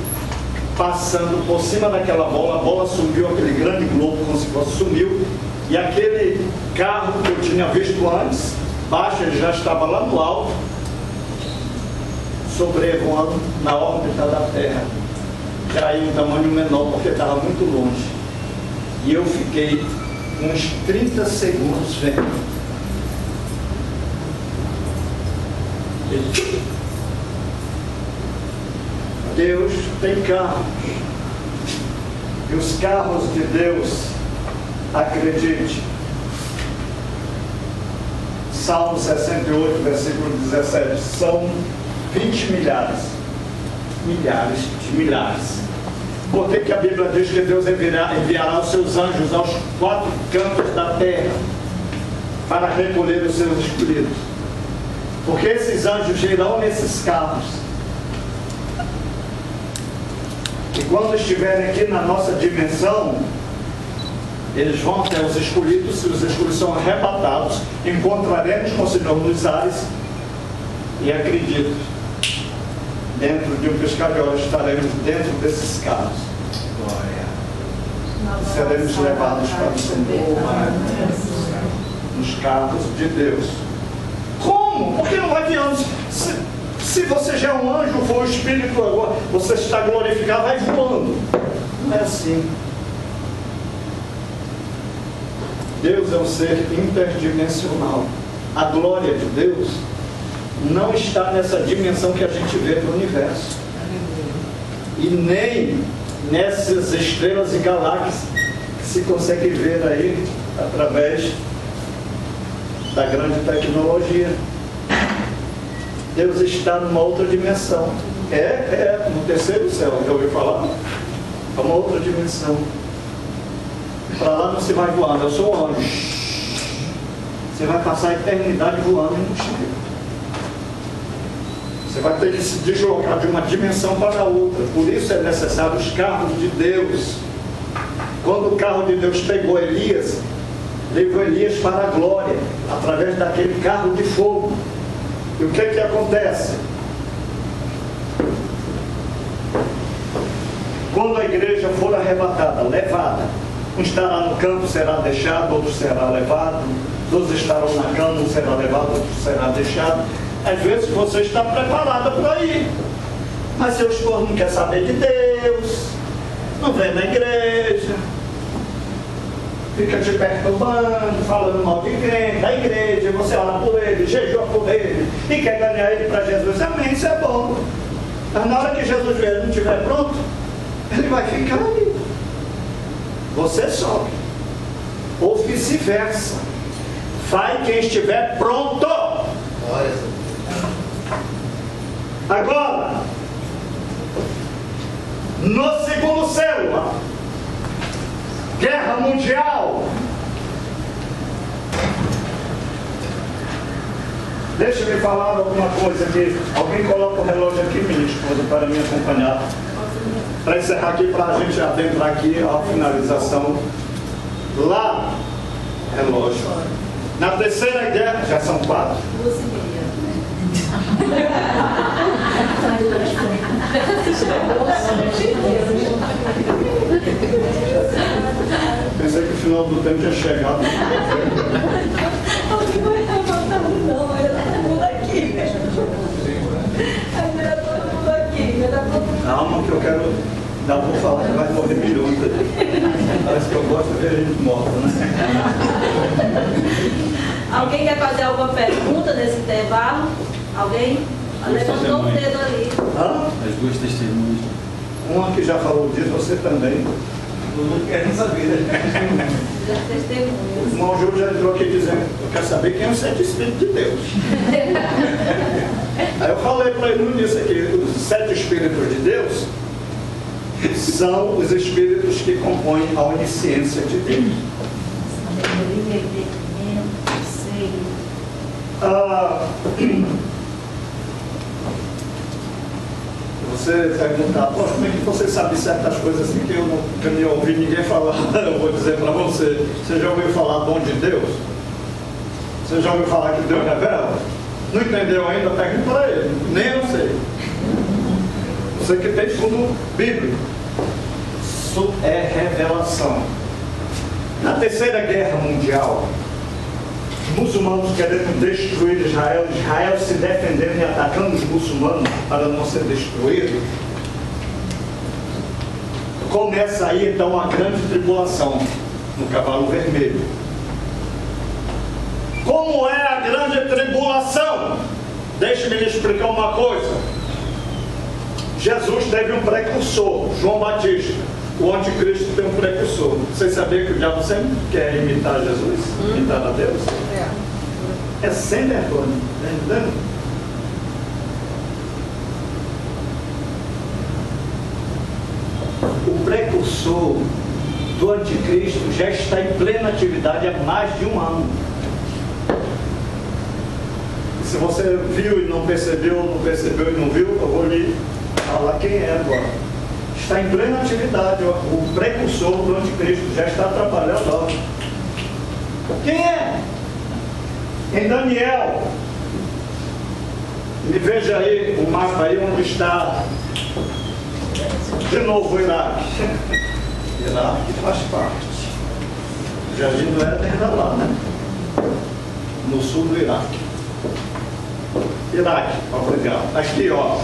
passando por cima daquela bola. A bola subiu, aquele grande globo, como se fosse, sumiu. E aquele carro que eu tinha visto antes, baixo, ele já estava lá no alto, sobrevoando na órbita da Terra. Já em um tamanho menor, porque estava muito longe. E eu fiquei uns 30 segundos vendo. Deus tem carros. E os carros de Deus, acredite, Salmo 68, versículo 17, são 20 milhares. Milhares de milhares. Por que a Bíblia diz que Deus enviará os seus anjos aos 4 cantos da terra para recolher os seus escolhidos? Porque esses anjos irão nesses carros. E quando estiverem aqui na nossa dimensão, eles vão até os escolhidos. Se os escolhidos são arrebatados, encontraremos com o Senhor nos ares. E acredito, dentro de um piscar de olhos, estaremos dentro desses carros. E seremos levados para o Senhor, nos carros de Deus. Como? Porque não vai ter anjos. Se você já é um anjo, for o Espírito agora, você está glorificado, vai voando. Não é assim. Deus é um ser interdimensional. A glória de Deus não está nessa dimensão que a gente vê no universo. E nem nessas estrelas e galáxias que se consegue ver aí através da grande tecnologia. Deus está numa outra dimensão. No terceiro céu, já ouviu falar? É uma outra dimensão. Para lá não se vai voando, eu sou um anjo. Você vai passar a eternidade voando e não chega. Você vai ter que se deslocar de uma dimensão para outra. Por isso é necessário os carros de Deus. Quando o carro de Deus pegou Elias, levou Elias para a glória, através daquele carro de fogo. E o que acontece? Quando a igreja for arrebatada, levada, um estará no campo, será deixado, outro será levado, todos estarão na cama, um será levado, outro será deixado. Às vezes você está preparada para ir, mas seu esposo não quer saber de Deus, não vem na igreja, fica te perturbando, falando mal de crente, da igreja, você ora por ele, jejua por ele, e quer ganhar ele para Jesus. Amém, isso é bom. Mas na hora que Jesus vier não estiver pronto, ele vai ficar ali. Você sobe. Ou vice-versa. Vai quem estiver pronto. Agora, no segundo céu, Guerra Mundial. Deixa eu me falar alguma coisa aqui. Alguém coloca o relógio aqui, minha esposa, para me acompanhar. Para encerrar aqui, para a gente adentrar aqui a finalização. Lá, relógio. Na terceira guerra, já são 4. 2h30. Pensei que o final do tempo tinha chegado. Não vai levantar, não, era todo mundo aqui. Ainda era todo mundo aqui. Calma que eu quero. Não vou falar que vai morrer milhões. Parece que eu gosto de ver gente morta, né? Alguém quer fazer alguma pergunta nesse intervalo? Alguém? Levantou o dedo ali. As 2 testemunhas. Uma que já falou disso, você também. Não quer nem saber, né? Das testemunhas. O irmão Júlio já entrou aqui dizendo, eu quero saber quem é o 7 Espíritos de Deus. Aí eu falei para ele, não disse aqui, os 7 Espíritos de Deus são os Espíritos que compõem a onisciência de Deus. Você perguntar, poxa, como é que você sabe certas coisas assim que eu nunca nem ouvi ninguém falar? Eu vou dizer para você, você já ouviu falar dom de Deus? Você já ouviu falar que Deus revela? Não entendeu ainda? Pergunta para ele, nem eu sei. Você que tem fundo bíblico. Isso é revelação. Na terceira guerra mundial, os muçulmanos querendo destruir Israel, Israel se defendendo e atacando os muçulmanos para não ser destruído, começa aí então a grande tribulação no cavalo vermelho. Como é a grande tribulação? Deixe-me lhe explicar uma coisa. Jesus teve um precursor, João Batista. O anticristo tem um precursor. Vocês sabiam que o diabo sempre quer imitar Jesus? Imitar a Deus? É sem vergonha. Está entendendo? O precursor do anticristo já está em plena atividade há mais de um ano. Se você viu e não percebeu e não viu, eu vou lhe falar quem é agora. Está em plena atividade, o precursor do anticristo já está trabalhando. Quem é? Em Daniel. Me veja aí o mapa aí onde está de novo o Iraque. Iraque faz parte. O Jardim do Éden era lá, né? No sul do Iraque. Iraque, obrigado. Aqui, ó.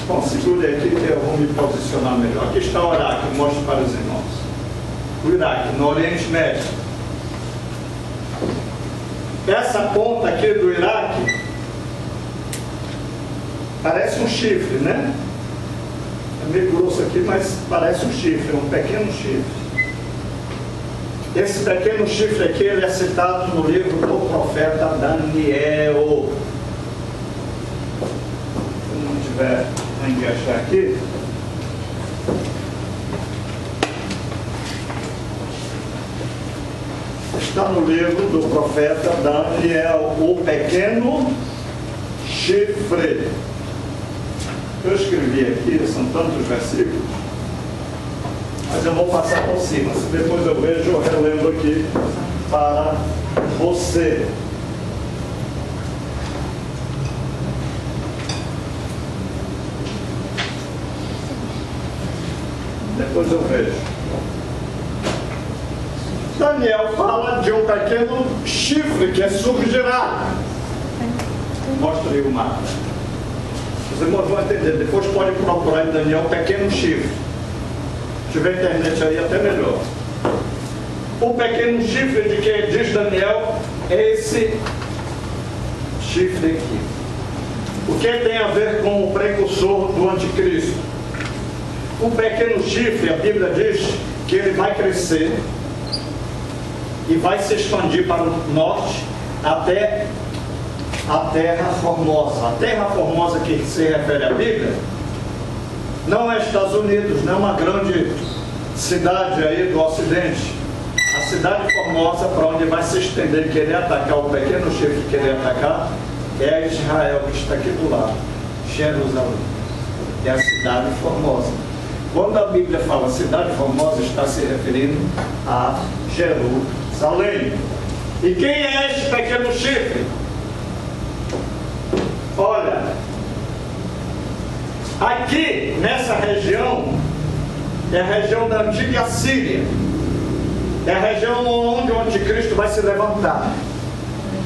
Bom, segure aqui que eu vou me posicionar melhor. Aqui está o Iraque, mostro para os irmãos. O Iraque, no Oriente Médio. Essa ponta aqui do Iraque parece um chifre, né? É meio grosso aqui, mas parece um chifre, um pequeno chifre. Esse pequeno chifre aqui, ele é citado no livro do profeta Daniel. Se não tiver a encaixar aqui. Está no livro do profeta Daniel, o pequeno chifre. Eu escrevi aqui, são tantos versículos, mas eu vou passar por cima. Se depois eu vejo, eu relendo aqui para você. Depois eu vejo. Daniel fala de um pequeno chifre que surgirá. Mostra aí o mapa. Os irmãos vão entender. Depois pode procurar em Daniel pequeno chifre. Se tiver internet aí, até melhor. O pequeno chifre de que diz Daniel é esse chifre aqui. O que tem a ver com o precursor do anticristo? O pequeno chifre, a Bíblia diz que ele vai crescer e vai se expandir para o norte até a Terra Formosa. A Terra Formosa que se refere à Bíblia não é Estados Unidos, não é uma grande cidade aí do Ocidente. A cidade Formosa, para onde vai se estender, querer atacar, o pequeno chifre querer atacar, é Israel, que está aqui do lado, Jerusalém. É a cidade Formosa. Quando a Bíblia fala cidade Formosa, está se referindo a Jerusalém. E quem é este pequeno chifre? Olha, aqui nessa região é a região da antiga Síria. É a região onde o anticristo vai se levantar,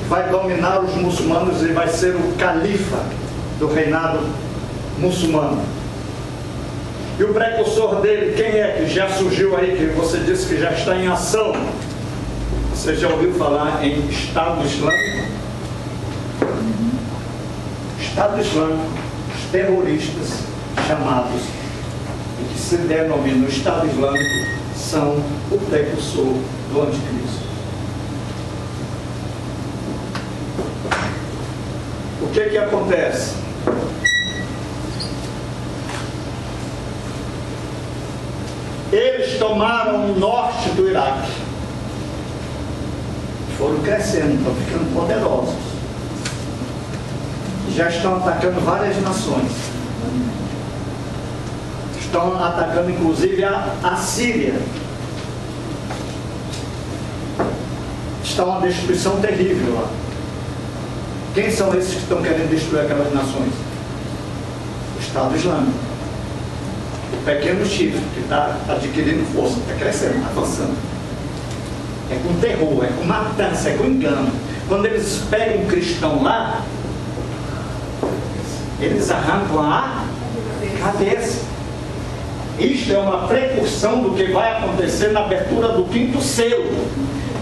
vai dominar os muçulmanos e vai ser o califa do reinado muçulmano. E o precursor dele, quem é que já surgiu aí, que você disse que já está em ação? Você já ouviu falar em Estado Islâmico? Estado Islâmico, os terroristas chamados, e que se denominam Estado Islâmico, são o precursor do anticristo. O que acontece? Eles tomaram o norte do Iraque, foram crescendo, estão ficando poderosos, já estão atacando várias nações, estão atacando inclusive a Síria. Está uma destruição terrível lá. Quem são esses que estão querendo destruir aquelas nações? O Estado Islâmico. O pequeno chifre que está adquirindo força, está crescendo, avançando. É com terror, é com matança, é com engano. Quando eles pegam um cristão lá, eles arrancam a cabeça. Isto é uma precursão do que vai acontecer na abertura do 5º selo.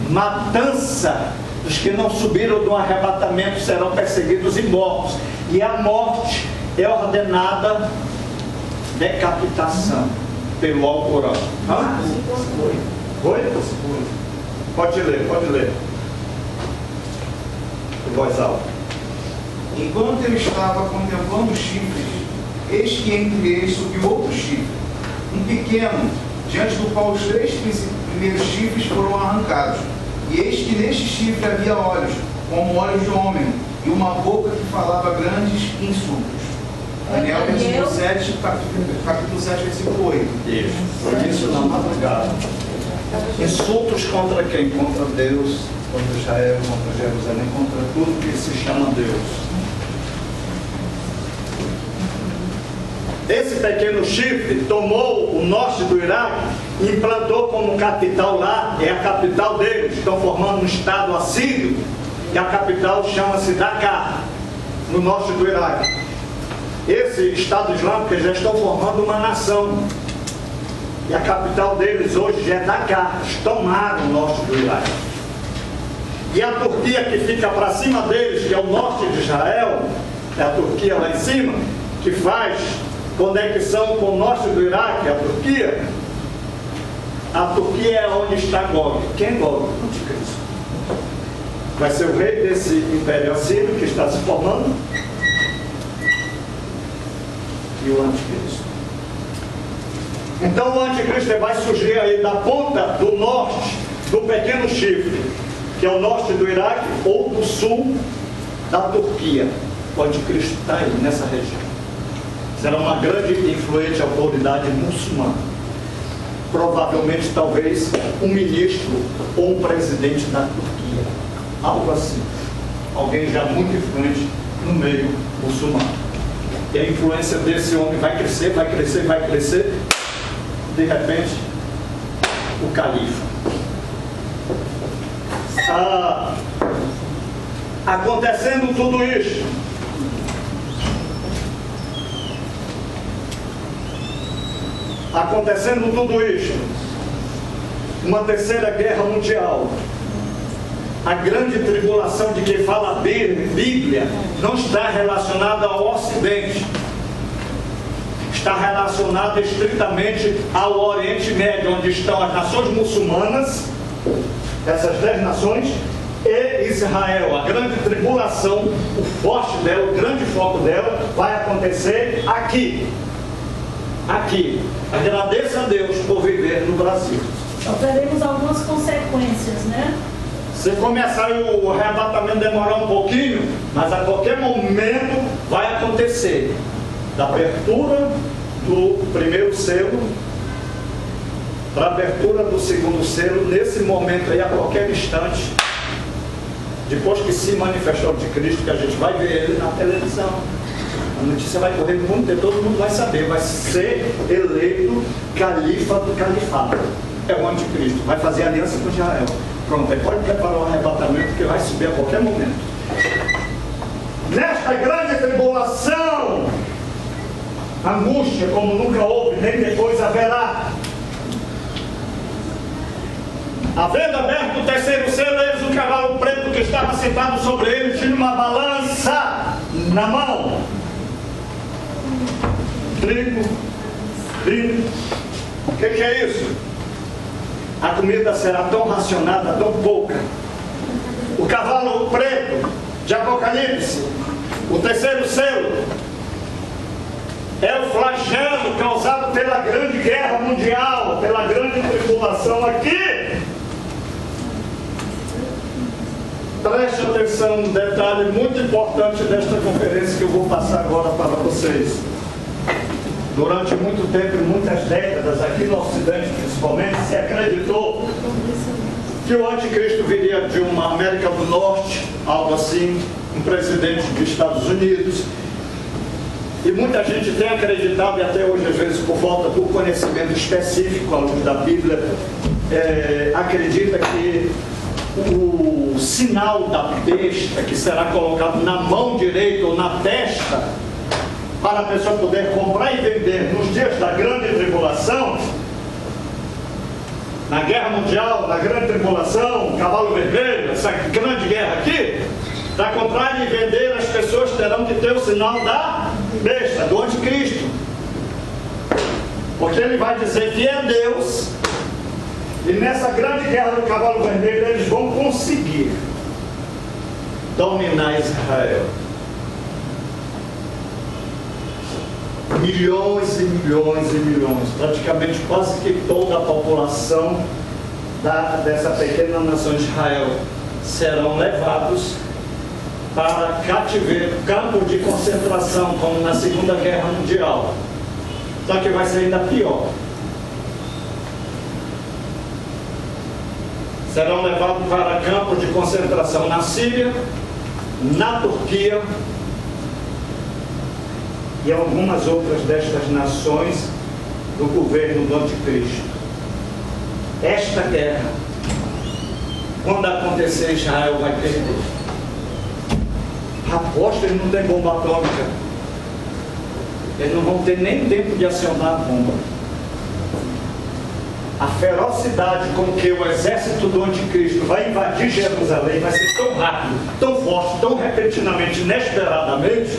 Matança Os que não subiram do arrebatamento serão perseguidos e mortos. E a morte é ordenada decapitação pelo Alcorão. Foi? Pode ler. Em voz alta. Enquanto eu estava contemplando os chifres, eis que entre eles subiu outro chifre, um pequeno, diante do qual os 3 primeiros chifres foram arrancados. E eis que neste chifre havia olhos, como olhos de homem, e uma boca que falava grandes insultos. Daniel, versículo 7, capítulo 7, versículo 8. Isso na madrugada. Insultos contra quem? Contra Deus, contra Israel, contra Jerusalém, contra tudo que se chama Deus. Esse pequeno chifre tomou o norte do Iraque e implantou como capital lá, é a capital deles. Estão formando um estado assírio e a capital chama-se Dakar, no norte do Iraque. Esse estado islâmico, eles já estão formando uma nação. E a capital deles hoje é Dakar. Eles tomaram o norte do Iraque. E a Turquia, que fica para cima deles, que é o norte de Israel, é a Turquia lá em cima, que faz conexão com o norte do Iraque, a Turquia. A Turquia é onde está Gog. Quem é Gog? O anticristo. Vai ser o rei desse império assírio que está se formando. E o anticristo. Então o anticristo vai surgir aí da ponta do norte do pequeno chifre, que é o norte do Iraque, ou do sul da Turquia. O anticristo está aí nessa região. Será uma grande e influente autoridade muçulmana. Provavelmente, talvez, um ministro ou um presidente da Turquia. Algo assim. Alguém já muito influente no meio muçulmano. E a influência desse homem vai crescer, vai crescer, vai crescer. De repente, o califa. Acontecendo tudo isso, uma terceira guerra mundial, a grande tribulação de que fala a Bíblia não está relacionada ao Ocidente, está relacionada estritamente ao Oriente Médio, onde estão as nações muçulmanas, essas 10 nações, e Israel. A grande tribulação, o forte dela, o grande foco dela, vai acontecer aqui. Agradeça a Deus por viver no Brasil. Então teremos algumas consequências, né? Se começar o arrebatamento demorar um pouquinho, mas a qualquer momento vai acontecer. Da abertura do primeiro selo para a abertura do segundo selo, nesse momento aí, a qualquer instante, depois que se manifestou de Cristo, que a gente vai ver ele na televisão, a notícia vai correr no mundo inteiro, todo mundo vai saber, vai ser eleito califa do califado. É o anticristo, vai fazer aliança com Israel. Pronto, aí pode preparar o arrebatamento, que vai subir a qualquer momento. Nesta grande tribulação, angústia como nunca houve, nem depois haverá. Havendo aberto o terceiro selo, eis o cavalo preto que estava sentado sobre ele, tinha uma balança na mão. Trigo, vinho. O que é isso? A comida será tão racionada, tão pouca. O cavalo preto de Apocalipse, o terceiro selo, é o flagelo causado pela grande guerra mundial, pela grande tribulação aqui. Preste atenção, um detalhe muito importante desta conferência que eu vou passar agora para vocês. Durante muito tempo, muitas décadas, aqui no Ocidente principalmente, se acreditou que o anticristo viria de uma América do Norte, algo assim, um presidente dos Estados Unidos. E muita gente tem acreditado, e até hoje, às vezes, por falta do conhecimento específico à luz da Bíblia, acredita que o sinal da besta que será colocado na mão direita ou na testa, para a pessoa poder comprar e vender nos dias da grande tribulação, na guerra mundial, na grande tribulação, cavalo vermelho, essa grande guerra aqui, para comprar e vender, as pessoas terão que ter o sinal da besta, do anticristo. Porque ele vai dizer que é Deus, e nessa grande guerra do cavalo vermelho eles vão conseguir dominar Israel. Milhões e milhões e milhões, praticamente quase que toda a população dessa pequena nação de Israel serão levados para cativeiro, campo de concentração, como na Segunda Guerra Mundial. Só que vai ser ainda pior. Serão levados para campo de concentração na Síria, na Turquia e algumas outras destas nações do governo do anticristo. Esta guerra, quando acontecer, Israel vai perder. Aposto, eles não têm bomba atômica. Eles não vão ter nem tempo de acionar a bomba. A ferocidade com que o exército do anticristo vai invadir Jerusalém vai ser tão rápido, tão forte, tão repentinamente, inesperadamente,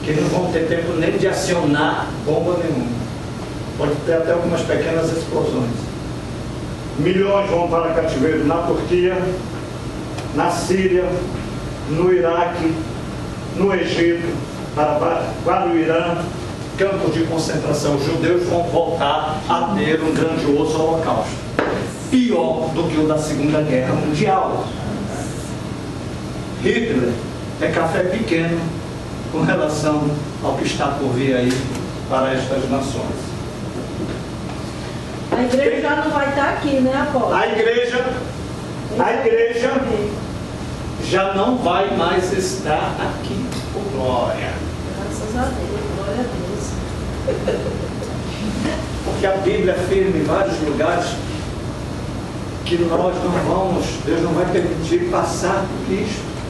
que eles não vão ter tempo nem de acionar bomba nenhuma. Pode ter até algumas pequenas explosões. Milhões vão para cativeiro na Turquia, na Síria, no Iraque, no Egito, para o Irã, campos de concentração. Os judeus vão voltar a ter um grandioso holocausto, pior do que o da Segunda Guerra Mundial. Hitler é café pequeno com relação ao que está por vir aí para estas nações. A igreja já não vai estar aqui, né, apóstolo? A igreja já não vai mais estar aqui. Por glória. Graças a Deus, glória a Deus. Porque a Bíblia afirma em vários lugares que nós não vamos, Deus não vai permitir passar por isto.